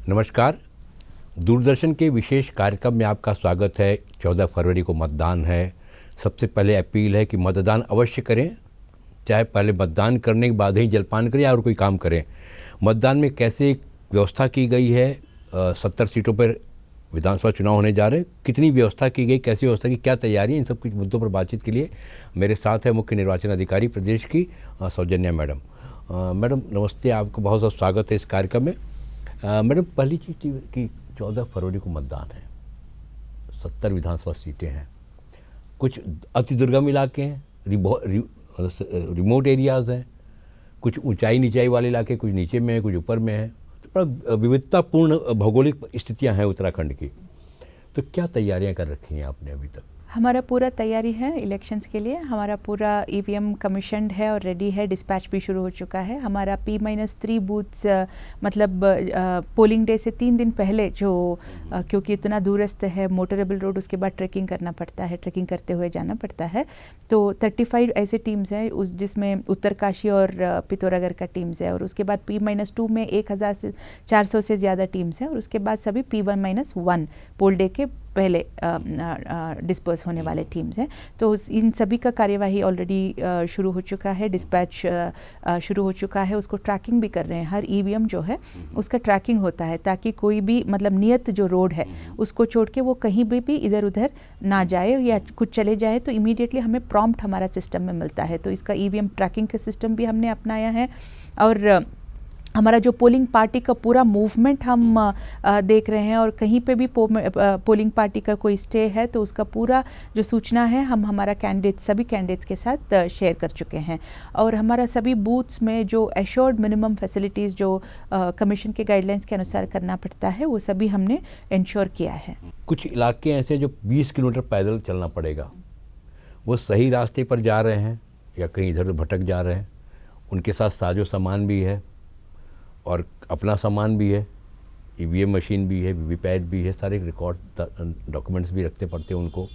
नमस्कार। दूरदर्शन के विशेष कार्यक्रम में आपका स्वागत है। 14 फरवरी को मतदान है। सबसे पहले अपील है कि मतदान अवश्य करें, चाहे पहले मतदान करने के बाद ही जलपान करें और कोई काम करें। मतदान में कैसे व्यवस्था की गई है, 70 सीटों पर विधानसभा चुनाव होने जा रहे हैं, कितनी व्यवस्था की गई, कैसी व्यवस्था की, क्या तैयारी है, इन सब कुछ मुद्दों पर बातचीत के लिए मेरे साथ है मुख्य निर्वाचन अधिकारी प्रदेश की सौजन्या मैडम। मैडम नमस्ते, आपका बहुत बहुत स्वागत है इस कार्यक्रम में। मैडम, पहली चीज़ कि 14 फरवरी को मतदान है, 70 विधानसभा सीटें हैं, कुछ अति दुर्गम इलाके हैं, रिमोट एरियाज़ हैं, कुछ ऊंचाई नीचाई वाले इलाके, कुछ नीचे में हैं, कुछ ऊपर में हैं, तो बड़ा विविधतापूर्ण भौगोलिक स्थितियां हैं उत्तराखंड की। तो क्या तैयारियां कर रखी हैं आपने अभी तक? हमारा पूरा तैयारी है इलेक्शंस के लिए। हमारा पूरा ईवीएम कमीशन्ड है और रेडी है, डिस्पैच भी शुरू हो चुका है। हमारा P-3 बूथ्स मतलब पोलिंग डे से 3 दिन पहले जो क्योंकि इतना दूरस्थ है, मोटरेबल रोड, उसके बाद ट्रैकिंग करना पड़ता है, ट्रैकिंग करते हुए जाना पड़ता है। तो 35 ऐसे टीम्स हैं जिसमें उत्तरकाशी और पिथौरागढ़ का टीम्स है, और उसके बाद P-2 में 1400 से ज़्यादा टीम्स हैं, और उसके बाद सभी P1-1 पोल डे के पहले डिस्पर्स होने वाले टीम्स हैं। तो इन सभी का कार्यवाही ऑलरेडी शुरू हो चुका है, डिस्पैच शुरू हो चुका है, उसको ट्रैकिंग भी कर रहे हैं। हर ईवीएम जो है उसका ट्रैकिंग होता है ताकि कोई भी मतलब नियत जो रोड है उसको छोड़ के वो कहीं भी इधर उधर ना जाए या कुछ चले जाए तो इमीडिएटली हमें प्रॉम्प्ट हमारा सिस्टम में मिलता है। तो इसका ईवीएम ट्रैकिंग का सिस्टम भी हमने अपनाया है, और हमारा जो पोलिंग पार्टी का पूरा मूवमेंट हम देख रहे हैं, और कहीं पे भी पोलिंग पार्टी का कोई स्टे है तो उसका पूरा जो सूचना है हम हमारा सभी कैंडिडेट्स के साथ शेयर कर चुके हैं। और हमारा सभी बूथ्स में जो एश्योर्ड मिनिमम फैसिलिटीज़ जो कमीशन के गाइडलाइंस के अनुसार करना पड़ता है वो सभी हमने इंश्योर किया है। कुछ इलाके ऐसे जो 20 किलोमीटर पैदल चलना पड़ेगा, वो सही रास्ते पर जा रहे हैं या कहीं इधर भटक जा रहे हैं? उनके साथ साजो सामान भी है और अपना सामान भी है, ईवीएम मशीन भी है, वीवीपैट भी है, सारे रिकॉर्ड डॉक्यूमेंट्स भी रखते पड़ते हैं उनको।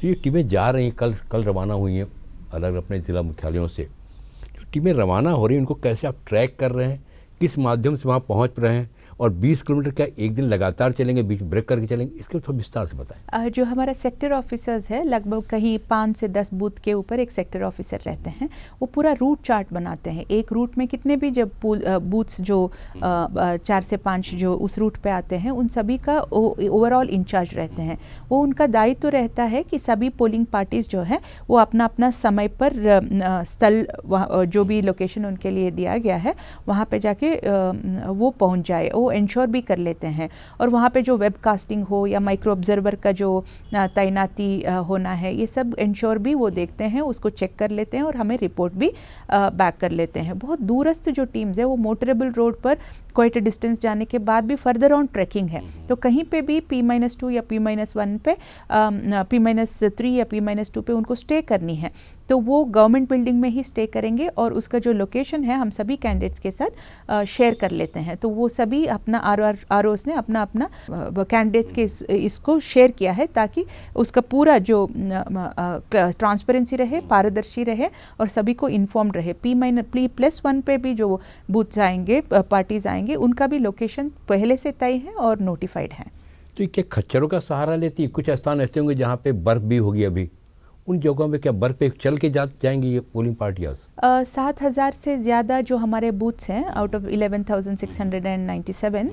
तो ये टीमें जा रही हैं, कल रवाना हुई हैं अलग अपने ज़िला मुख्यालयों से। जो टीमें रवाना हो रही हैं उनको कैसे आप ट्रैक कर रहे हैं, किस माध्यम से वहाँ पहुँच रहे हैं, और 20 किलोमीटर क्या एक दिन लगातार चलेंगे, बीच ब्रेक करके चलेंगे, इसके थोड़ा विस्तार से बताएं। जो हमारा सेक्टर ऑफिसर्स है, लगभग कहीं 5 से 10 बूथ के ऊपर एक सेक्टर ऑफिसर रहते हैं। वो पूरा रूट चार्ट बनाते हैं, एक रूट में कितने भी जब बूथ्स जो 4 से 5 जो उस रूट पे आते हैं उन सभी का ओवरऑल इंचार्ज रहते हैं। वो उनका दायित्व तो रहता है कि सभी पोलिंग पार्टीज जो है वो अपना अपना समय पर स्थल जो भी लोकेशन उनके लिए दिया गया है वहाँ पे जाके वो पहुँच जाए, वो इंश्योर भी कर लेते हैं। और वहाँ पे जो वेबकास्टिंग हो या माइक्रो ऑब्जर्वर का जो तैनाती होना है, ये सब इंश्योर भी वो देखते हैं, उसको चेक कर लेते हैं और हमें रिपोर्ट भी बैक कर लेते हैं। बहुत दूरस्थ जो टीम्स है वो मोटरेबल रोड पर क्वाइट डिस्टेंस जाने के बाद भी फर्दर ऑन ट्रैकिंग है, तो कहीं पे भी P-2 या P-1 पे P-3 या P-2 पे उनको स्टे करनी है तो वो गवर्नमेंट बिल्डिंग में ही स्टे करेंगे, और उसका जो लोकेशन है हम सभी कैंडिडेट्स के साथ शेयर कर लेते हैं। तो वो सभी अपना आरओस ने अपना अपना कैंडिडेट्स के इसको शेयर किया है ताकि उसका पूरा जो ट्रांसपेरेंसी रहे, पारदर्शी रहे और सभी को इन्फॉर्म्ड रहे। P+1 पे भी जो बूथ्स आएंगे, पार्टीज आएंगे, उनका भी लोकेशन पहले से तय है और नोटिफाइड है। तो ये क्या खच्चरों का सहारा लेती है? कुछ स्थान ऐसे होंगे जहाँ पे बर्फ़ भी होगी, अभी उन जगहों पे क्या बर्फ़ पे चल के जाएंगी ये पोलिंग पार्टियाँ? 7,000 से ज़्यादा जो हमारे बूथ्स हैं आउट ऑफ 11,697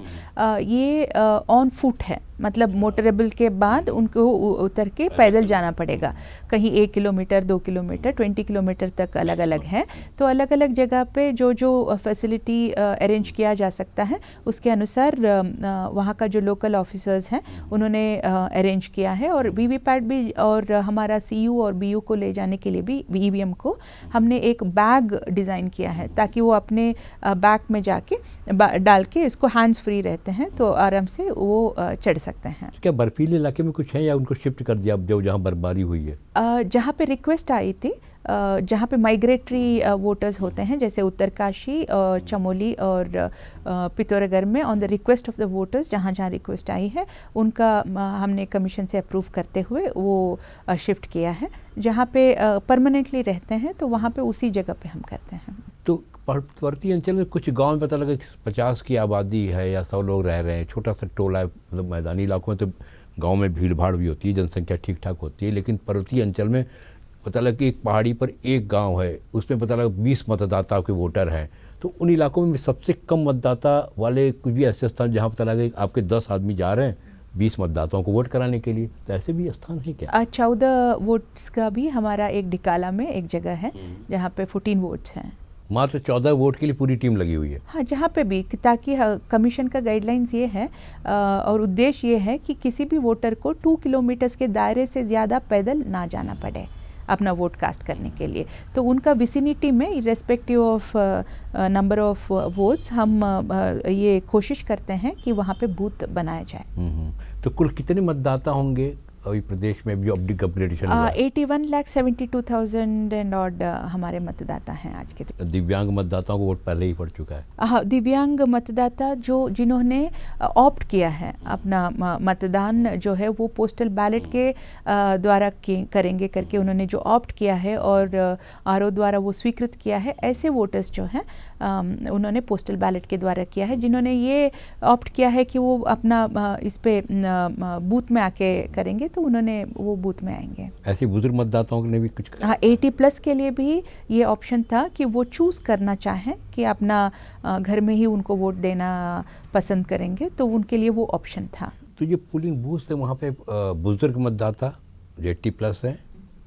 ये ऑन फुट है, मतलब मोटरेबल के बाद उनको उतर के पैदल जाना पड़ेगा। कहीं 1 किलोमीटर, 2 किलोमीटर, 20 किलोमीटर तक अलग अलग है। तो अलग अलग जगह पे जो फैसिलिटी अरेंज किया जा सकता है उसके अनुसार वहाँ का जो लोकल ऑफिसर्स हैं उन्होंने अरेंज किया है। और वीवीपैट भी और हमारा CU और BU को ले जाने के लिए भी EVM को हमने एक बैग डिज़ाइन किया है ताकि वो अपने बैग में जाके डाल के इसको हैंड्स फ्री रहते हैं तो आराम से वो चढ़ सकते हैं। क्या बर्फीले इलाके में कुछ है या उनको शिफ्ट कर दिया अब जो जहाँ बर्फबारी हुई है? जहाँ पे रिक्वेस्ट आई थी, जहाँ पे माइग्रेटरी वोटर्स होते हैं जैसे उत्तरकाशी, चमोली और पिथौरागढ़ में, on the request of the voters जहाँ जहाँ रिक्वेस्ट आई है उनका हमने कमीशन से अप्रूव करते हुए वो शिफ्ट किया है। जहाँ पे परमानेंटली रहते हैं तो वहाँ पे उसी जगह पे हम करते हैं। तो पर्वतीय अंचल में कुछ गांव में पता लगा कि 50 की आबादी है या 100 लोग रह रहे हैं, छोटा सा टोला है। मतलब मैदानी इलाकों में तो गांव में भीड़ भाड़ भी होती है, जनसंख्या ठीक ठाक होती है, लेकिन पर्वतीय अंचल में पता लगा कि एक पहाड़ी पर एक गांव है, उसमें पता लगा 20 मतदाता के वोटर हैं। तो उन इलाकों में सबसे कम मतदाता वाले कुछ भी ऐसे स्थान जहाँ पता लगा कि आपके 10 आदमी जा रहे हैं 20 मतदाताओं को वोट कराने के लिए, तो ऐसे भी स्थान है क्या? 14 वोट्स का भी हमारा एक डिकाला में एक जगह है जहाँ पे 14 वोट्स हैं। मात्र 14 वोट के लिए पूरी टीम लगी हुई है। हाँ, जहाँ पे भी, ताकि कमीशन का गाइडलाइंस ये है और उद्देश्य ये है कि किसी भी वोटर को 2 किलोमीटर्स के दायरे से ज़्यादा पैदल ना जाना पड़े अपना वोट कास्ट करने के लिए। तो उनका विसिनिटी में irrespective of number of votes हम ये कोशिश करते हैं कि वहाँ पे बूथ बनाया जाए। तो कुल कितने मतदाता होंगे अभी प्रदेश में भी अपडेशन हुआ? 81,72,000 एंड ऑड हमारे मतदाता हैं आज के दिन। दिव्यांग मतदाताओं को वोट पहले ही पड़ चुका है? हाँ, दिव्यांग मतदाता जिन्होंने ऑप्ट किया है अपना मतदान जो है वो पोस्टल बैलेट के द्वारा करेंगे करके उन्होंने जो ऑप्ट किया है और आरओ द्वारा वो स्वीकृत किया है, ऐसे वोटर्स जो हैं उन्होंने पोस्टल बैलेट के द्वारा किया है। जिन्होंने ये ऑप्ट किया है कि वो अपना इस पे बूथ में आके करेंगे तो उन्होंने वो बूथ में आएंगे। ऐसे बुजुर्ग मतदाताओं ने भी कुछ? हाँ, 80+ के लिए भी ये ऑप्शन था कि वो चूज़ करना चाहें कि अपना घर में ही उनको वोट देना पसंद करेंगे, तो उनके लिए वो ऑप्शन था। तो ये पोलिंग बूथ से वहाँ पे बुजुर्ग मतदाता जो 80+ हैं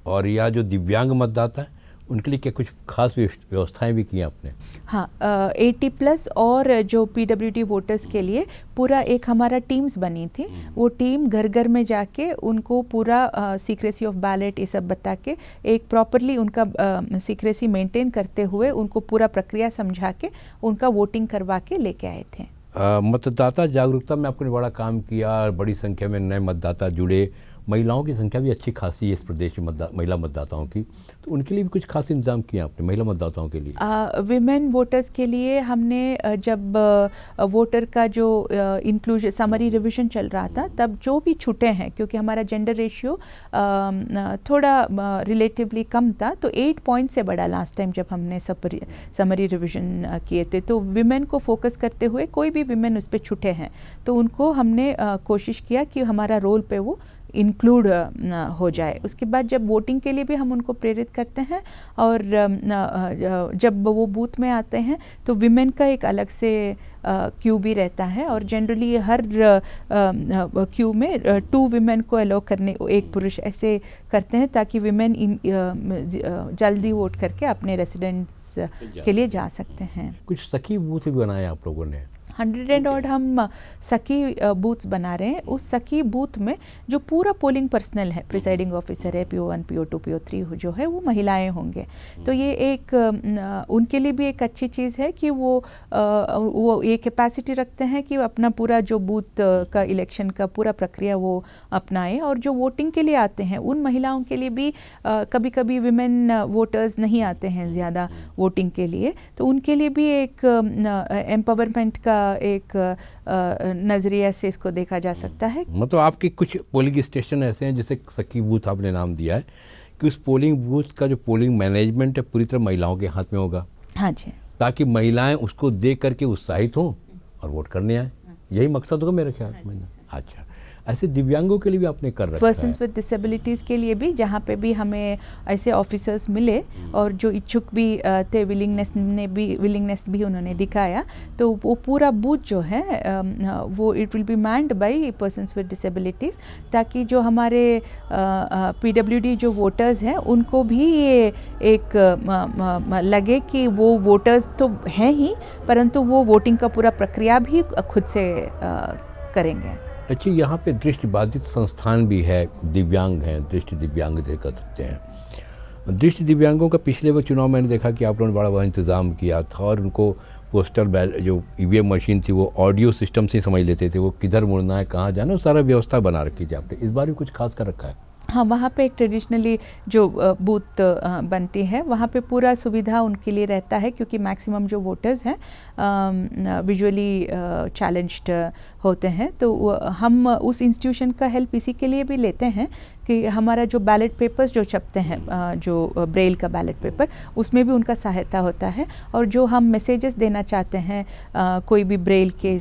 और या जो दिव्यांग मतदाता हैं उनके लिए क्या कुछ खास व्यवस्थाएं भी की आपने? हाँ, 80+ और जो PWD वोटर्स के लिए पूरा एक हमारा टीम्स बनी थी। वो टीम घर घर में जाके उनको पूरा सीक्रेसी ऑफ बैलेट ये सब बता के एक प्रॉपरली उनका सीक्रेसी मेंटेन करते हुए उनको पूरा प्रक्रिया समझा के उनका वोटिंग करवा के लेके आए थे। मतदाता जागरूकता में आपने बड़ा काम किया, बड़ी संख्या में नए मतदाता जुड़े, महिलाओं की संख्या भी अच्छी खासी है इस प्रदेश में महिला मतदाताओं की, तो उनके लिए भी कुछ खास इंतजाम किया आपने महिला मतदाताओं के लिए? विमेन वोटर्स के लिए हमने जब वोटर का जो इंक्लूजन समरी रिवीजन चल रहा था तब जो भी छूटे हैं, क्योंकि हमारा जेंडर रेशियो थोड़ा रिलेटिवली कम था, तो 8 पॉइंट से बढ़ा लास्ट टाइम जब हमने समरी रिवीजन किए थे। तो विमेन को फोकस करते हुए कोई भी विमेन उस पर छूटे हैं तो उनको हमने कोशिश किया कि हमारा रोल पे वो इंक्लूड हो जाए। उसके बाद जब वोटिंग के लिए भी हम उनको प्रेरित करते हैं और जब वो बूथ में आते हैं तो विमेन का एक अलग से क्यू भी रहता है और जनरली हर क्यू में 2 विमेन को अलाउ करने, एक पुरुष ऐसे करते हैं ताकि विमेन जल्दी वोट करके अपने रेसिडेंट्स के लिए जा सकते हैं। कुछ सखी बूथ भी बनाए आप लोगों ने? 100 एंड ऑड हम सखी बूथ्स बना रहे हैं। उस सखी बूथ में जो पूरा पोलिंग पर्सनल है, प्रिसाइडिंग ऑफिसर है, PO1 PO2 PO3 जो है वो महिलाएं होंगे। तो ये एक उनके लिए भी एक अच्छी चीज़ है कि वो ये कैपेसिटी रखते हैं कि अपना पूरा जो बूथ का इलेक्शन का पूरा प्रक्रिया वो अपनाएं। और जो वोटिंग के लिए आते हैं उन महिलाओं के लिए भी कभी कभी विमेन वोटर्स नहीं आते हैं ज़्यादा वोटिंग के लिए, तो उनके लिए भी एक एम्पावरमेंट का एक नज़रिया से इसको देखा जा सकता है। मतलब आपके कुछ पोलिंग स्टेशन ऐसे हैं जैसे सखी बूथ आपने नाम दिया है कि उस पोलिंग बूथ का जो पोलिंग मैनेजमेंट है पूरी तरह महिलाओं के हाथ में होगा? हाँ जी, ताकि महिलाएं उसको देख करके उत्साहित हों और वोट करने आए, यही मकसद होगा मेरे ख्याल में। अच्छा, ऐसे दिव्यांगों के लिए भी आपने कर रखा है? पर्सन्स विद डिसेबिलिटीज़ के लिए भी जहाँ पे भी हमें ऐसे ऑफिसर्स मिले और जो इच्छुक भी थे, विलिंगनेस भी उन्होंने दिखाया, तो वो पूरा बूथ जो है वो it will be manned by persons with disabilities, ताकि जो हमारे PWD जो वोटर्स हैं उनको भी ये एक लगे कि वो वोटर्स तो हैं ही, परंतु वो वोटिंग का पूरा प्रक्रिया भी खुद से करेंगे। अच्छा, यहाँ पे दृष्टिबाधित संस्थान भी है, दिव्यांग हैं, दृष्टि दिव्यांग से कर सकते हैं। दृष्टि दिव्यांगों का पिछले वो चुनाव मैंने देखा कि आप लोगों ने बड़ा इंतज़ाम किया था और उनको पोस्टल जो EVM मशीन थी वो ऑडियो सिस्टम से समझ लेते थे, वो किधर मुड़ना है, कहाँ जाना, वो सारा व्यवस्था बना रखी थी आपने। इस बार भी कुछ खास कर रखा है? हाँ, वहाँ पे एक ट्रेडिशनली जो बूथ बनती है वहाँ पे पूरा सुविधा उनके लिए रहता है, क्योंकि मैक्सिमम जो वोटर्स हैं विजुअली चैलेंज्ड होते हैं। तो हम उस इंस्टीट्यूशन का हेल्प इसी के लिए भी लेते हैं कि हमारा जो बैलेट पेपर्स जो छपते हैं जो ब्रेल का बैलेट पेपर, उसमें भी उनका सहायता होता है। और जो हम मैसेजेस देना चाहते हैं कोई भी ब्रेल के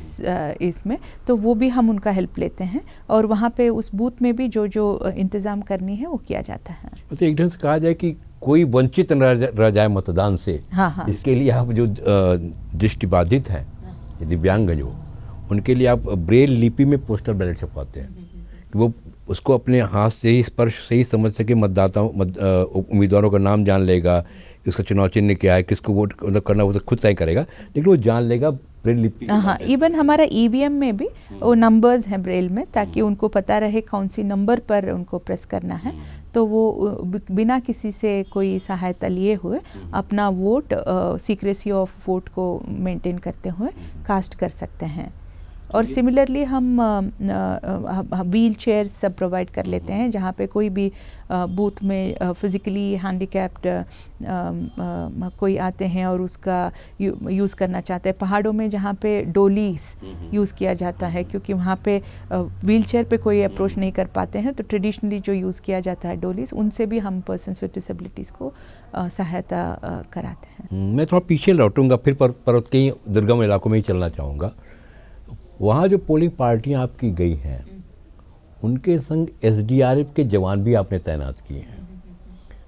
इसमें, तो वो भी हम उनका हेल्प लेते हैं और वहाँ पे उस बूथ में भी जो इंतज़ाम करनी है वो किया जाता है। तो एक ढंग से कहा जाए कि कोई वंचित न रह जाए मतदान से, हाँ। इसके लिए आप जो दृष्टिबाधित हैं, दिव्यांग जो, उनके लिए आप ब्रेल लिपि में पोस्टल बैलेट छपवाते हैं कि वो उसको अपने हाथ से ही स्पर्श से ही समझ सके, मतदाताओं उम्मीदवारों का नाम जान लेगा, उसका चुनाव चिन्ह क्या है, किसको वोट मतलब करना वो तो खुद तय करेगा, लेकिन वो जान लेगा ब्रेल लिपि। हाँ, इवन हमारा ईवीएम में भी वो नंबर्स हैं ब्रेल में, ताकि उनको पता रहे कौन सी नंबर पर उनको प्रेस करना है, तो वो बिना किसी से कोई सहायता लिए हुए अपना वोट सीक्रेसी ऑफ वोट को मेंटेन करते हुए कास्ट कर सकते हैं। और सिमिलरली हम व्हील चेयर सब प्रोवाइड कर लेते हैं, जहाँ पे कोई भी बूथ में फिज़िकली हैंडीकैप्ड कोई आते हैं और उसका यूज़ करना चाहते हैं। पहाड़ों में जहाँ पे डोलीज यूज़ किया जाता है, क्योंकि वहाँ पे व्हील चेयर पे कोई अप्रोच नहीं कर पाते हैं, तो ट्रेडिशनली जो यूज़ किया जाता है डोलीज, उनसे भी हम पर्सन्स विद डिसेबिलिटीज़ को सहायता कराते हैं। मैं थोड़ा पीछे लौटूंगा, फिर पर्वत के दुर्गम इलाकों में ही चलना चाहूँगा। वहाँ जो पोलिंग पार्टियाँ आपकी गई हैं, उनके संग एसडीआरएफ के जवान भी आपने तैनात किए हैं,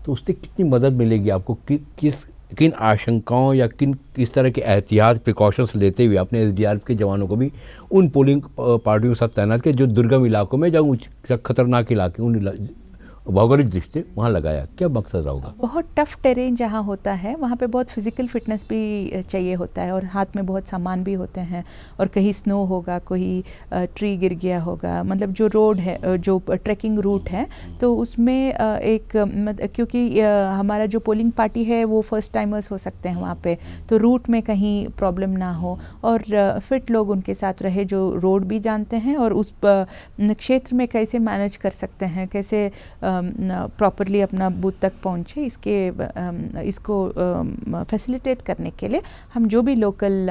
तो उससे कितनी मदद मिलेगी आपको? किन आशंकाओं या किस तरह के एहतियात प्रिकॉशंस लेते हुए आपने एसडीआरएफ के जवानों को भी उन पोलिंग पार्टियों के साथ तैनात किया जो दुर्गम इलाकों में, जहाँ खतरनाक इलाके, उन भौगोलिक दृष्टि से वहाँ लगाया? क्या मकसद होगा? बहुत टफ टेरेन जहाँ होता है, वहाँ पे बहुत फिजिकल फिटनेस भी चाहिए होता है, और हाथ में बहुत सामान भी होते हैं, और कहीं स्नो होगा, कोई ट्री गिर गया होगा, मतलब जो रोड है, जो ट्रैकिंग रूट है, तो उसमें क्योंकि हमारा जो पोलिंग पार्टी है वो फर्स्ट टाइमर्स हो सकते हैं वहाँ पे, तो रूट में कहीं प्रॉब्लम ना हो, और फिट लोग उनके साथ रहे जो रोड भी जानते हैं और उस क्षेत्र में कैसे मैनेज कर सकते हैं, कैसे प्रॉपरली अपना बूथ तक पहुँचे, इसको फैसिलिटेट करने के लिए हम जो भी लोकल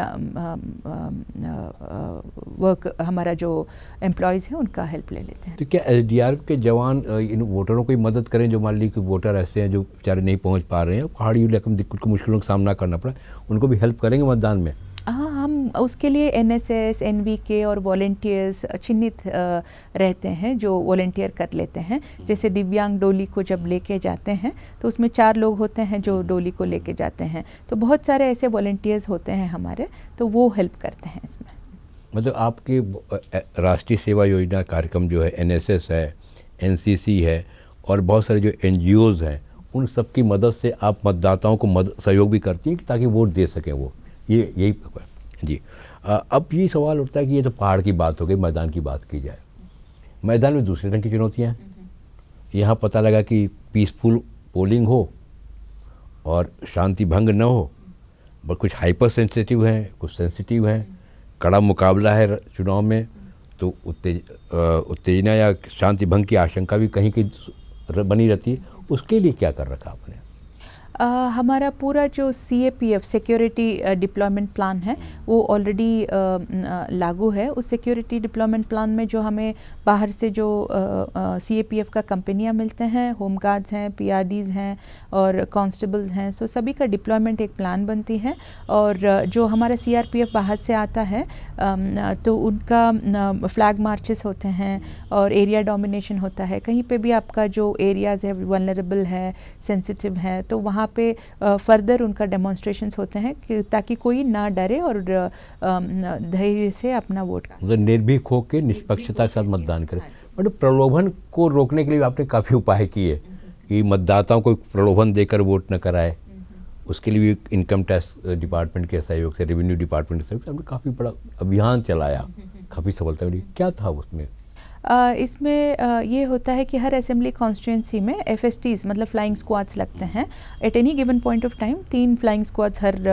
वर्क हमारा जो एम्प्लॉयज़ हैं उनका हेल्प ले लेते हैं। तो क्या एसडीआरएफ के जवान इन वोटरों की मदद करें जो मान ली कि वोटर ऐसे हैं जो बेचारे नहीं पहुंच पा रहे हैं, पहाड़ी इलाके में दिक्कत को, मुश्किलों का सामना करना पड़ा, उनको भी हेल्प करेंगे मतदान में? हाँ, हम उसके लिए एनएसएस, एनवीके और वॉलेंटियर्स चिन्हित रहते हैं जो वॉलेंटियर कर लेते हैं। जैसे दिव्यांग डोली को जब लेके जाते हैं तो उसमें 4 लोग होते हैं जो डोली को लेके जाते हैं, तो बहुत सारे ऐसे वॉलेंटियर्स होते हैं हमारे, तो वो हेल्प करते हैं इसमें। मतलब आपकी राष्ट्रीय सेवा योजना कार्यक्रम जो है, एनएसएस है, एनसीसी है और बहुत सारे जो एनजीओज़ हैं, उन सब की मदद से आप मतदाताओं को सहयोग भी करती हैं ताकि वोट दे सकें वो, यही जी। अब ये सवाल उठता है कि ये तो पहाड़ की बात हो गई, मैदान की बात की जाए, मैदान में दूसरे रंग की चुनौतियाँ हैं। यहाँ पता लगा कि पीसफुल पोलिंग हो और शांति भंग न हो, बट कुछ हाइपर सेंसिटिव हैं, कुछ सेंसिटिव हैं, कड़ा मुकाबला है चुनाव में, तो उत्तेजना या शांति भंग की आशंका भी कहीं कहीं बनी रहती है। उसके लिए क्या कर रखा आपने? हमारा पूरा जो CAPF सिक्योरिटी डिप्लॉयमेंट प्लान है वो ऑलरेडी लागू है। उस सिक्योरिटी डिप्लॉयमेंट प्लान में जो हमें बाहर से जो CAPF का कंपनियां मिलते हैं, होम गार्ड्स हैं, PRDs हैं और कांस्टेबल्स हैं, सो सभी का डिप्लॉयमेंट एक प्लान बनती है। और जो हमारा CRPF बाहर से आता है तो उनका फ्लैग मार्चेस होते हैं और एरिया डोमिनेशन होता है। कहीं पे भी आपका जो एरियाज़ है वल्नरेबल है, सेंसिटिव है, तो वहाँ पे फर्दर उनका डेमोन्स्ट्रेशंस होते हैं कि ताकि कोई ना डरे और धैर्य से अपना वोट मतलब निर्भीक होकर निष्पक्षता के साथ मतदान करें। बट प्रलोभन को रोकने के लिए आपने काफ़ी उपाय किए कि मतदाताओं को प्रलोभन देकर वोट न कराए। उसके लिए भी इनकम टैक्स डिपार्टमेंट के सहयोग से, रेवेन्यू डिपार्टमेंट के सहयोग से हमने काफ़ी बड़ा अभियान चलाया, काफ़ी सफलता मिली। क्या था उसमें? इसमें ये होता है कि हर असेंबली कॉन्स्टिट्यूंसी में FSTs मतलब फ्लाइंग स्क्वाड्स लगते हैं। At any given point of time 3 flying squads हर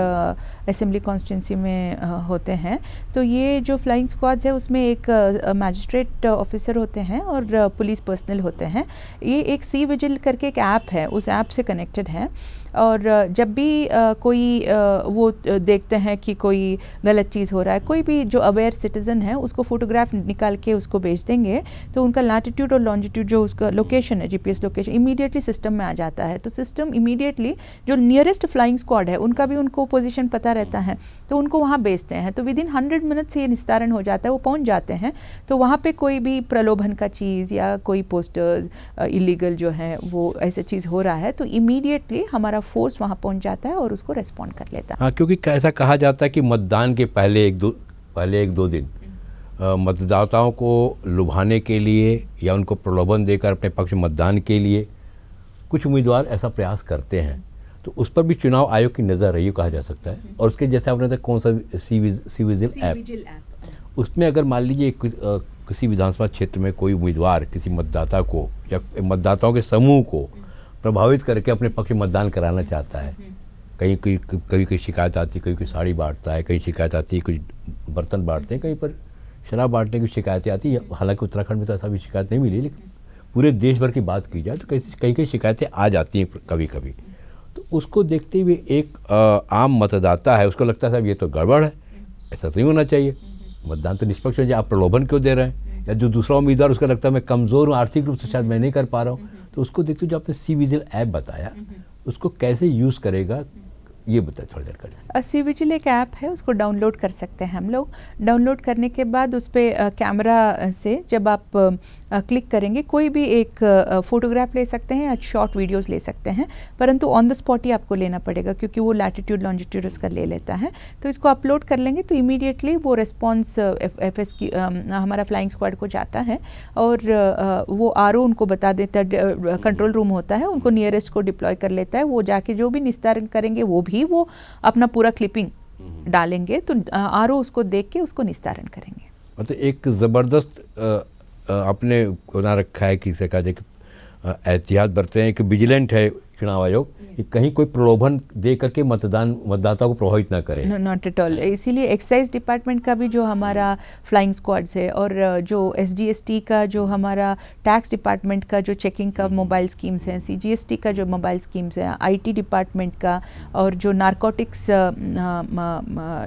असेंबली कॉन्स्टिट्यूंसी में होते हैं। तो ये जो फ्लाइंग स्क्वाड्स है उसमें एक मैजिस्ट्रेट ऑफिसर होते हैं और पुलिस पर्सनल होते हैं। ये एक सी विजिल करके एक ऐप है, उस ऐप से कनेक्टेड है और जब भी कोई वो देखते हैं कि कोई गलत चीज़ हो रहा है, कोई भी जो अवेयर सिटीज़न है उसको फ़ोटोग्राफ निकाल के उसको भेज देंगे, तो उनका लैटिट्यूड और लॉन्जिट्यूड जो उसका लोकेशन है, जीपीएस लोकेशन इमीडिएटली सिस्टम में आ जाता है। तो सिस्टम इमीडिएटली जो नियरेस्ट फ्लाइंग स्क्वाड है उनका भी उनको पोजीशन पता रहता है, तो उनको वहाँ भेजते हैं। तो विद इन 100 मिनट्स ये निस्तारण हो जाता है, वो पहुँच जाते हैं। तो वहाँ पे कोई भी प्रलोभन का चीज़ या कोई पोस्टर्स इलीगल जो है वो ऐसे चीज़ हो रहा है, तो इमीडिएटली हमारा फोर्स वहाँ पहुँच जाता है और उसको रेस्पॉन्ड कर लेता है। हाँ, क्योंकि ऐसा कहा जाता है कि मतदान के पहले एक दो दिन मतदाताओं को लुभाने के लिए या उनको प्रलोभन देकर अपने पक्ष में मतदान के लिए कुछ उम्मीदवार ऐसा प्रयास करते हैं। तो उस पर भी चुनाव आयोग की नज़र रही कहा जा सकता है। और उसके जैसे आपने कौन सा सी विजिल ऐप, उसमें अगर मान लीजिए किसी विधानसभा क्षेत्र में कोई उम्मीदवार किसी मतदाता को या मतदाताओं के समूह को प्रभावित करके अपने पक्ष में मतदान कराना चाहता है, कहीं कोई शिकायत आती है, कोई साड़ी बांटता है, कहीं शिकायत आती है कोई बर्तन बांटते हैं, कहीं पर शराब बांटने की शिकायतें आती है। हालांकि उत्तराखंड में तो ऐसा भी शिकायत नहीं मिली, लेकिन पूरे देश भर की बात की जाए तो कई शिकायतें आ जाती हैं कभी कभी। तो उसको देखते हुए एक आम मतदाता है, उसको लगता है साहब ये तो गड़बड़ है, ऐसा तो नहीं होना चाहिए, मतदान तो निष्पक्ष हो जाए, आप प्रलोभन क्यों दे रहे हैं। या जो दूसरा उम्मीदवार उसका लगता है मैं कमज़ोर हूँ, आर्थिक रूप से शायद मैं नहीं कर पा रहा हूँ। तो उसको देखते हुए जो आपने सी विजिल ऐप बताया, उसको कैसे यूज़ करेगा ये बताए थोड़ा जानकारी। सी विजिल एक ऐप है, उसको डाउनलोड कर सकते हैं हम लोग। डाउनलोड करने के बाद उस पर कैमरा से जब आप क्लिक करेंगे, कोई भी एक फ़ोटोग्राफ ले सकते हैं या शॉर्ट वीडियोस ले सकते हैं, परंतु ऑन द स्पॉट ही आपको लेना पड़ेगा क्योंकि वो लैटिट्यूड लॉन्जिट्यूड उसका ले लेता है। तो इसको अपलोड कर लेंगे तो इमीडिएटली वो रिस्पॉन्स एफएस की हमारा फ्लाइंग स्क्वाड को जाता है और वो आरओ उनको बता देता है, कंट्रोल रूम होता है, उनको नियरेस्ट को डिप्लॉय कर लेता है। वो जाके जो भी निस्तारण करेंगे वो अपना पूरा क्लिपिंग डालेंगे, तो आरओ उसको देख के उसको निस्तारण करेंगे। मतलब एक ज़बरदस्त आपने बना रखा है कि कहा जाए कि एहतियात बरते हैं कि विजिलेंट है चुनाव आयोग कि कहीं कोई प्रलोभन दे करके मतदाता को प्रभावित ना करे। Not at all. इसीलिए एक्साइज डिपार्टमेंट का भी जो हमारा फ्लाइंग स्क्वाड्स है और जो एसजीएसटी का जो हमारा टैक्स डिपार्टमेंट का जो चेकिंग का मोबाइल स्कीम्स हैं, सीजीएसटी का जो मोबाइल स्कीम्स हैं, आईटी डिपार्टमेंट का और जो नारकोटिक्स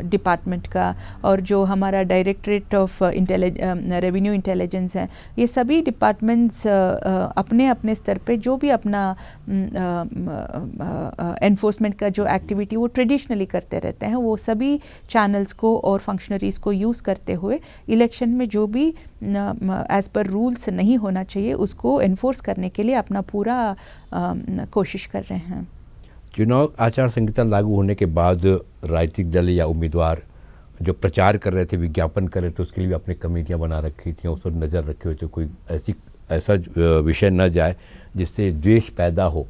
डिपार्टमेंट का और जो हमारा डायरेक्टरेट ऑफ रेवेन्यू इंटेलिजेंस है, ये सभी डिपार्टमेंट्स अपने अपने स्तर पे जो भी अपना एनफोर्समेंट का जो एक्टिविटी वो ट्रेडिशनली करते रहते हैं, वो सभी चैनल्स को और फंक्शनरीज को यूज़ करते हुए इलेक्शन में जो भी एज़ पर रूल्स नहीं होना चाहिए उसको एनफोर्स करने के लिए अपना पूरा कोशिश कर रहे हैं। चुनाव आचार संहिता लागू होने के बाद राजनीतिक दल या उम्मीदवार जो प्रचार कर रहे थे, विज्ञापन कर रहे थे, उसके लिए भी अपनी कमेटियाँ बना रखी थी, उस पर नज़र रखे हुए थे कोई ऐसा विषय न जाए जिससे द्वेष पैदा हो,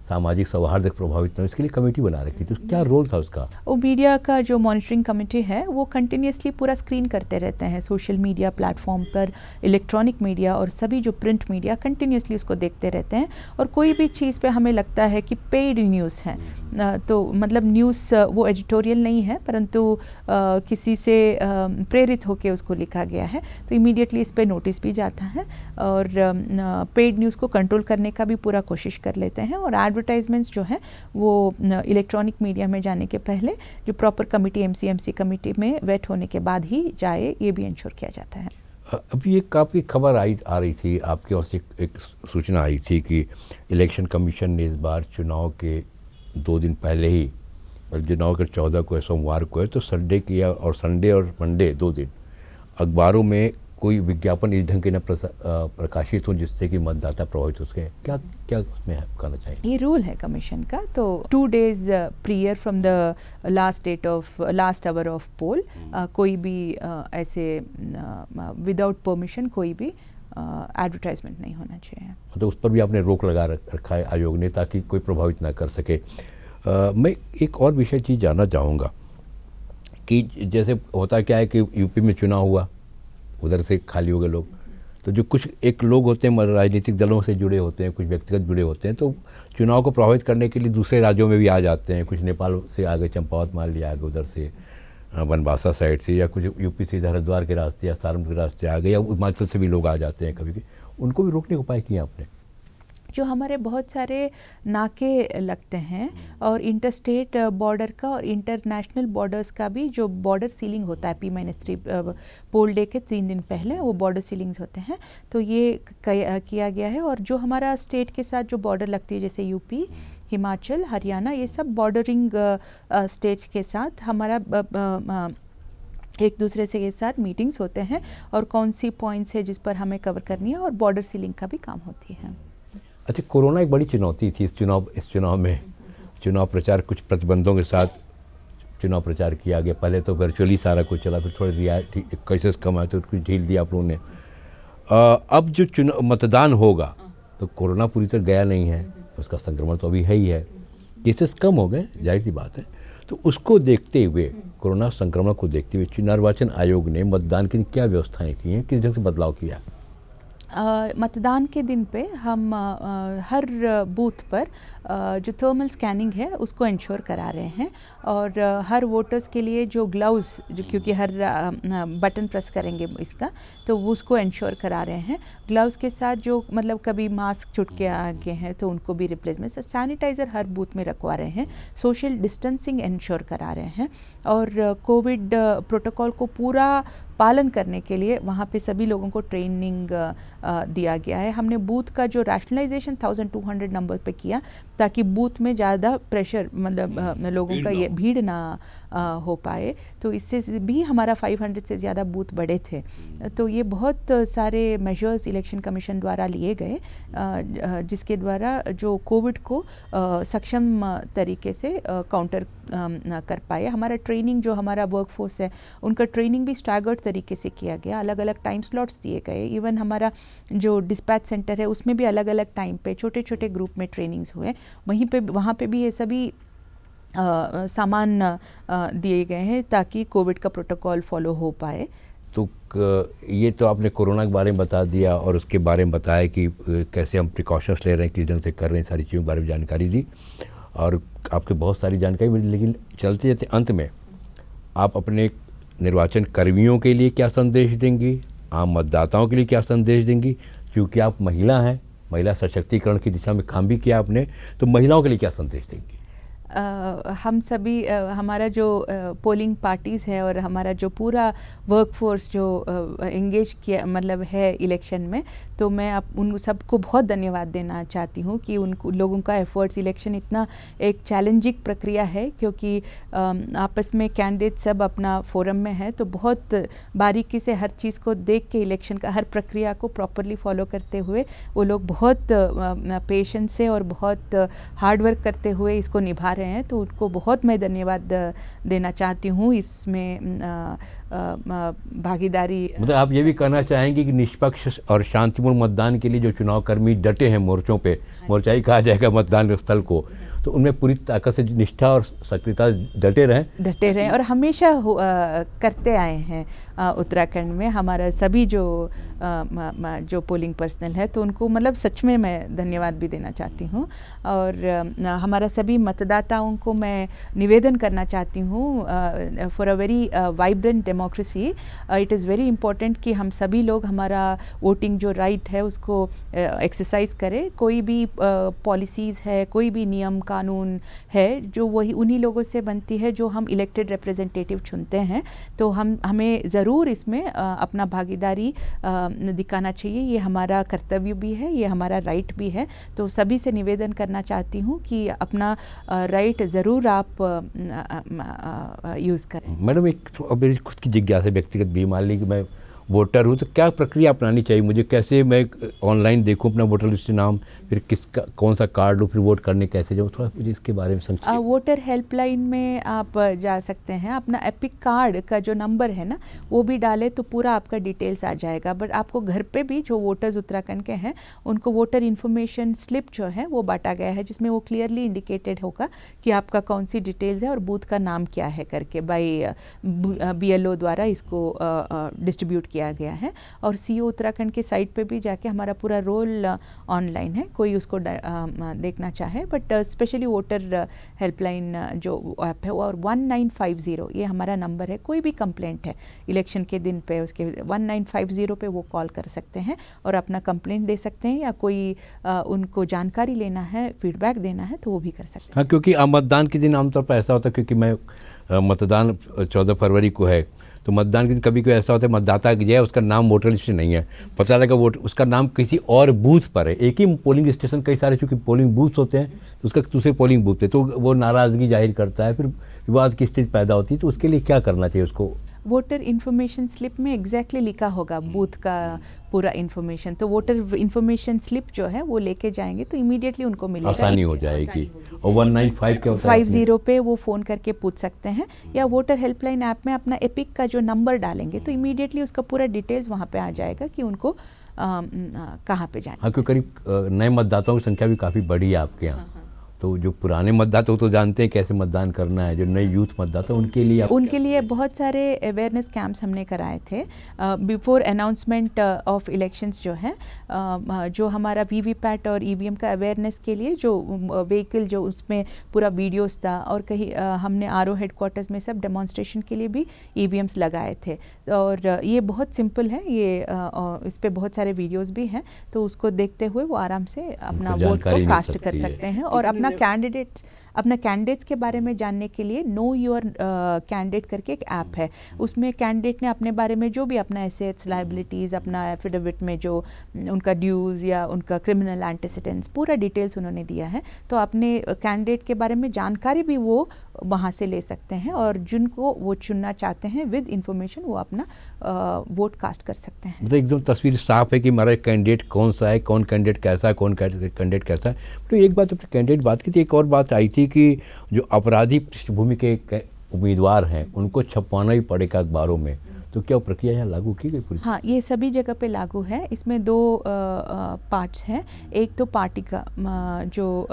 सामाजिक सौहार्द प्रभावित न हो, इसके लिए कमेटी बना रखी थी। क्या रोल था उसका? वो मीडिया का जो मॉनिटरिंग कमेटी है वो कंटिन्यूसली पूरा स्क्रीन करते रहते हैं, सोशल मीडिया प्लेटफॉर्म पर, इलेक्ट्रॉनिक मीडिया और सभी जो प्रिंट मीडिया कंटिन्यूसली उसको देखते रहते हैं। और कोई भी चीज़ पे हमें लगता है कि पेड न्यूज़ है, तो मतलब न्यूज़ वो एडिटोरियल नहीं है परंतु किसी से प्रेरित होकर उसको लिखा गया है, तो इमीडिएटली इस पर नोटिस भी जाता है और पेड न्यूज़ को कंट्रोल करने का भी पूरा कोशिश कर लेते हैं। और एडवर्टाइजमेंट्स जो है वो इलेक्ट्रॉनिक मीडिया में जाने के पहले जो प्रॉपर कमेटी एमसीएमसी कमेटी में वेट होने के बाद ही जाए, ये भी इंश्योर किया जाता है। अभी एक आपकी खबर आ रही थी, आपके ओर से एक सूचना आई थी कि इलेक्शन कमीशन ने इस बार चुनाव के 2 दिन पहले ही, चुनाव के 14 को सोमवार को है, तो संडे किया और संडे और मंडे 2 दिन अखबारों में कोई विज्ञापन इस ढंग के न प्रकाशित हो जिससे कि मतदाता प्रभावित हो सके। क्या उसमें कहना चाहिए? ये रूल है कमीशन का, तो 2 days prior from the last hour of poll कोई भी ऐसे विदाउट परमिशन कोई भी एडवर्टाइजमेंट नहीं होना चाहिए। मतलब उस पर भी आपने रोक लगा रखा है आयोग ने ताकि कोई प्रभावित ना कर सके। मैं एक और विषय चीज़ जानना चाहूँगा कि जैसे होता क्या है कि यूपी में चुनाव हुआ, उधर से खाली हो गए लोग, तो जो कुछ एक लोग होते हैं राजनीतिक दलों से जुड़े होते हैं, कुछ व्यक्तिगत जुड़े होते हैं, तो चुनाव को प्रभावित करने के लिए दूसरे राज्यों में भी आ जाते हैं। कुछ नेपाल से आगे, चंपावत मान लिया आगे, उधर से बनबासा साइड से, या कुछ यूपी से हरिद्वार के रास्ते या सारण के रास्ते आ गए, या हिमाचल से भी लोग आ जाते हैं कभी भी। उनको भी रोकने का उपाय किया आपने? जो हमारे बहुत सारे नाके लगते हैं और इंटरस्टेट बॉर्डर का और इंटरनेशनल बॉर्डर्स का भी जो बॉर्डर सीलिंग होता है P-3 पोल डे के 3 दिन पहले वो बॉर्डर सीलिंग्स होते हैं, तो ये किया गया है। और जो हमारा स्टेट के साथ जो बॉर्डर लगती है जैसे यूपी, हिमाचल, हरियाणा, ये सब बॉर्डरिंग स्टेट्स के साथ हमारा एक दूसरे से के साथ मीटिंग्स होते हैं और कौन सी पॉइंट्स है जिस पर हमें कवर करनी है और बॉर्डर सीलिंग का भी काम होती है। अच्छा, कोरोना एक बड़ी चुनौती थी इस चुनाव में। चुनाव प्रचार कुछ प्रतिबंधों के साथ चुनाव प्रचार किया गया। पहले तो वर्चुअली सारा कुछ चला, फिर थोड़े रियायत केसेस कम आए तो कुछ ढील दिया आप लोगों ने। अब जो मतदान होगा तो कोरोना पूरी तरह गया नहीं है, उसका संक्रमण तो अभी है ही है, केसेस कम हो गए, जाहिर सी बात है। तो उसको देखते हुए, कोरोना संक्रमण को देखते हुए निर्वाचन आयोग ने मतदान की क्या व्यवस्थाएं की हैं, किस ढंग से बदलाव किया? मतदान के दिन पे हम हर बूथ पर जो थर्मल स्कैनिंग है उसको इंश्योर करा रहे हैं और हर वोटर्स के लिए जो ग्लव्स, जो क्योंकि हर बटन प्रेस करेंगे इसका, तो वो उसको इंश्योर करा रहे हैं। ग्लव्स के साथ जो मतलब कभी मास्क छूट के आ गए हैं तो उनको भी रिप्लेसमेंट, सैनिटाइज़र हर बूथ में रखवा रहे हैं, सोशल डिस्टेंसिंग इंश्योर करा रहे हैं और कोविड प्रोटोकॉल को पूरा पालन करने के लिए वहाँ पे सभी लोगों को ट्रेनिंग दिया गया है। हमने बूथ का जो रैशनलाइजेशन 1200 नंबर पे किया ताकि बूथ में ज़्यादा प्रेशर मतलब लोगों का ये भीड़ ना हो पाए, तो इससे भी हमारा 500 से ज़्यादा बूथ बड़े थे। तो ये बहुत सारे मेजर्स इलेक्शन कमीशन द्वारा लिए गए जिसके द्वारा जो कोविड को सक्षम तरीके से काउंटर कर पाए। हमारा ट्रेनिंग, जो हमारा वर्कफोर्स है उनका ट्रेनिंग भी स्टैगर्ड तरीके से किया गया, अलग अलग टाइम स्लॉट्स दिए गए। इवन हमारा जो डिस्पैच सेंटर है उसमें भी अलग अलग टाइम पे छोटे छोटे ग्रुप में ट्रेनिंग्स हुए। वहाँ पे भी ये सभी सामान दिए गए हैं ताकि कोविड का प्रोटोकॉल फॉलो हो पाए। तो ये तो आपने कोरोना के बारे में बता दिया और उसके बारे में बताया कि कैसे हम प्रिकॉशंस ले रहे हैं, किस ढंग से कर रहे हैं, सारी चीज़ों के बारे में जानकारी दी और आपके बहुत सारी जानकारी मिली। लेकिन चलते चलते अंत में आप अपने निर्वाचन कर्मियों के लिए क्या संदेश देंगी, आम मतदाताओं के लिए क्या संदेश देंगी? क्योंकि आप महिला हैं, महिला सशक्तिकरण की दिशा में काम भी किया आपने, तो महिलाओं के लिए क्या संदेश देंगी? हम सभी हमारा जो पोलिंग पार्टीज़ है और हमारा जो पूरा वर्कफोर्स जो एंगेज किया मतलब है इलेक्शन में, तो मैं उन सबको बहुत धन्यवाद देना चाहती हूँ कि उनको लोगों का एफर्ट्स, इलेक्शन इतना एक चैलेंजिंग प्रक्रिया है क्योंकि आपस में कैंडिडेट सब अपना फोरम में है, तो बहुत बारीकी से हर चीज़ को देख के इलेक्शन का हर प्रक्रिया को प्रॉपरली फॉलो करते हुए वो लोग बहुत पेशेंस से और बहुत हार्ड वर्क करते हुए इसको निभा रहे हैं। तो उनको बहुत मैं धन्यवाद देना चाहती हूँ इसमें भागीदारी। मतलब आप ये भी कहना चाहेंगे कि निष्पक्ष और शांतिपूर्ण मतदान के लिए जो चुनाव कर्मी डटे हैं मोर्चों पे, मोर्चाई कहा जाएगा मतदान स्थल को, तो उनमें पूरी ताकत से निष्ठा और सक्रियता डटे रहें और हमेशा करते आए हैं उत्तराखंड में हमारा सभी जो पोलिंग पर्सनल है, तो उनको मतलब सच में मैं धन्यवाद भी देना चाहती हूँ। और हमारा सभी मतदाताओं को मैं निवेदन करना चाहती हूँ, for a very vibrant democracy it is very important कि हम सभी लोग हमारा वोटिंग जो राइट है उसको एक्सरसाइज करें। कोई भी पॉलिसीज़ है, कोई भी नियम कानून है, जो वही उन्हीं लोगों से बनती है जो हम इलेक्टेड रिप्रेजेंटेटिव चुनते हैं, तो हमें ज़रूर इसमें अपना भागीदारी दिखाना चाहिए। ये हमारा कर्तव्य भी है, ये हमारा राइट भी है। तो सभी से निवेदन करना चाहती हूँ कि अपना राइट ज़रूर आप यूज़ करें। मैडम, एक मेरी खुद की जिज्ञासा व्यक्तिगत भी, मान ली कि मैं वोटर हूँ तो क्या प्रक्रिया अपनानी चाहिए मुझे? कैसे मैं ऑनलाइन देखूँ अपना वोटर लिस्ट नाम, फिर किसका कौन सा कार्ड लूँ, फिर वोट करने कैसे जाऊँ? थोड़ा मुझे इसके बारे में संक्षेप। वोटर हेल्पलाइन में आप जा सकते हैं, अपना एपिक कार्ड का जो नंबर है ना वो भी डालें तो पूरा आपका डिटेल्स आ जाएगा। बट आपको घर पे भी जो वोटर्स उत्तराखंड के हैं उनको वोटर इन्फॉर्मेशन स्लिप जो है वो बांटा गया है, जिसमें वो क्लियरली इंडिकेटेड होगा कि आपका कौन सी डिटेल्स है और बूथ का नाम क्या है करके बाई BLO द्वारा इसको डिस्ट्रीब्यूट किया गया है। और सीओ उत्तराखंड के साइट पे भी जाके हमारा पूरा रोल ऑनलाइन है, कोई उसको देखना चाहे। बट स्पेशली वोटर हेल्पलाइन जो ऐप है और 1950 ये हमारा नंबर है। कोई भी कंप्लेंट है इलेक्शन के दिन पे, उसके 1950 पे वो कॉल कर सकते हैं और अपना कंप्लेंट दे सकते हैं, या कोई उनको जानकारी लेना है, फीडबैक देना है तो वो भी कर सकते हैं। हाँ, क्योंकि मतदान के दिन आमतौर पर ऐसा होता है, क्योंकि मैं मतदान 14 फरवरी को है, तो मतदान के दिन कभी कोई ऐसा होता है मतदाता जो है उसका नाम वोटर लिस्ट में नहीं है, पता लगा वोट उसका नाम किसी और बूथ पर है। एक ही पोलिंग स्टेशन कई सारे चूँकि पोलिंग बूथ होते हैं तो उसका दूसरे पोलिंग बूथ पे, तो वो नाराज़गी जाहिर करता है, फिर विवाद की स्थिति पैदा होती है। तो उसके लिए क्या करना चाहिए उसको? वोटर इन्फॉर्मेशन स्लिप में एग्जैक्टली लिखा होगा बूथ का पूरा इन्फॉर्मेशन, तो वोटर इन्फॉर्मेशन स्लिप जो है वो लेके जाएंगे तो इमीडिएटली उनको मिलेगा, आसानी हो जाएगी। और 195 क्या होता है? 50 पे वो फ़ोन करके पूछ सकते हैं, या वोटर हेल्पलाइन ऐप में अपना एपिक का जो नंबर डालेंगे तो इमीडिएटली उसका पूरा डिटेल्स वहाँ पे आ जाएगा कि उनको कहाँ पे जाना। हाँ, क्योंकि करीब नए मतदाताओं की संख्या भी काफ़ी बड़ी है आपके यहाँ। तो जो पुराने मतदाता वो तो जानते हैं कैसे मतदान करना है, जो नए यूथ मतदाता उनके लिए बहुत सारे अवेयरनेस कैंप्स हमने कराए थे बिफोर अनाउंसमेंट ऑफ इलेक्शंस जो है, जो हमारा वीवीपैट और ईवीएम का अवेयरनेस के लिए जो व्हीकल जो उसमें पूरा वीडियोस था, और कहीं हमने आरओ हेडक्वार्टर्स में सब डेमोन्स्ट्रेशन के लिए भी ईवीएम्स लगाए थे। और ये बहुत सिंपल है, ये इस पर बहुत सारे वीडियोज़ भी हैं, तो उसको देखते हुए वो आराम से अपना वोट को कास्ट कर सकते हैं। और अपना कैंडिडेट्स के बारे में जानने के लिए नो योर कैंडिडेट करके एक ऐप है, उसमें कैंडिडेट ने अपने बारे में जो भी अपना एसेट्स, लायबिलिटीज़, अपना एफिडेविट में जो उनका ड्यूज़ या उनका क्रिमिनल एंटीसीडेंट्स पूरा डिटेल्स उन्होंने दिया है, तो अपने कैंडिडेट के बारे में जानकारी भी वो वहाँ से ले सकते हैं, और जिनको वो चुनना चाहते हैं विद इंफॉर्मेशन वो अपना वोट कास्ट कर सकते हैं। मतलब एकदम तस्वीर साफ है कि हमारा कैंडिडेट कौन सा है, कौन कैंडिडेट कैसा है, कौन कैंडिडेट कैसा है। तो एक बात अपनी कैंडिडेट बात की थी, एक और बात आई थी कि जो अपराधी पृष्ठभूमि के उम्मीदवार हैं उनको छपवाना ही पड़ेगा अखबारों में, तो क्या प्रक्रिया यहाँ लागू की गई पूरी? हाँ, ये सभी जगह पे लागू है। इसमें दो पार्ट्स हैं। एक तो पार्टी का जो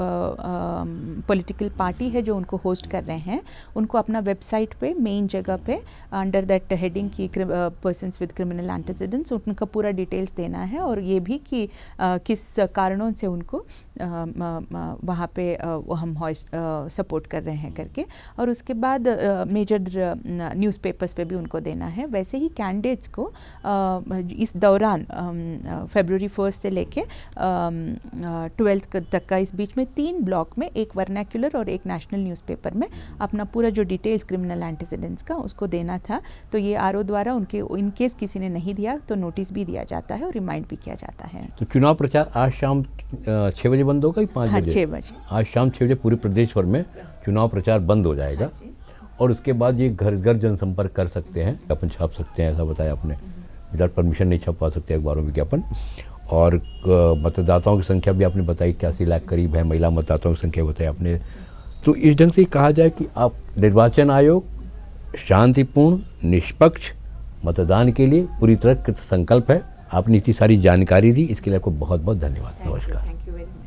पॉलिटिकल पार्टी है जो उनको होस्ट कर रहे हैं, उनको अपना वेबसाइट पे मेन जगह पे अंडर दैट हेडिंग की पर्सन्स विद क्रिमिनल एंटीसीडेंट्स उनका पूरा डिटेल्स देना है, और ये भी कि किस कारणों से उनको वहाँ पे हम सपोर्ट कर रहे हैं करके। और उसके बाद मेजर न्यूज़पेपर्स पे भी उनको देना है। वैसे ही कैंडिडेट्स को इस दौरान फरवरी 1 से लेके 12 तक का इस बीच में 3 ब्लॉक में, एक वर्नाक्युलर और एक नेशनल न्यूज़पेपर में अपना पूरा जो डिटेल्स क्रिमिनल एंटीसीडेंट्स का उसको देना था। तो ये आरओ द्वारा उनके इन केस किसी ने नहीं दिया तो नोटिस भी दिया जाता है और रिमाइंड भी किया जाता है। तो चुनाव प्रचार आज शाम 6 बजे बंद होगा, 5 हाँ, बजे? 6 बजे। आज शाम 6 बजे पूरे प्रदेश भर में चुनाव प्रचार बंद हो जाएगा। और उसके बाद ये घर घर जनसंपर्क कर सकते हैं, अपन छाप सकते हैं, ऐसा बताया आपने। विदाउट परमिशन नहीं छपवा सकते अखबारों में विज्ञापन। और मतदाताओं की संख्या भी आपने बताई 81 लाख करीब है, महिला मतदाताओं की संख्या बताई आपने। तो इस ढंग से कहा जाए कि आप निर्वाचन आयोग शांतिपूर्ण निष्पक्ष मतदान के लिए पूरी तरह कृत संकल्प है। आपने इतनी सारी जानकारी दी, इसके लिए आपको बहुत बहुत धन्यवाद। नमस्कार। Thank you very much.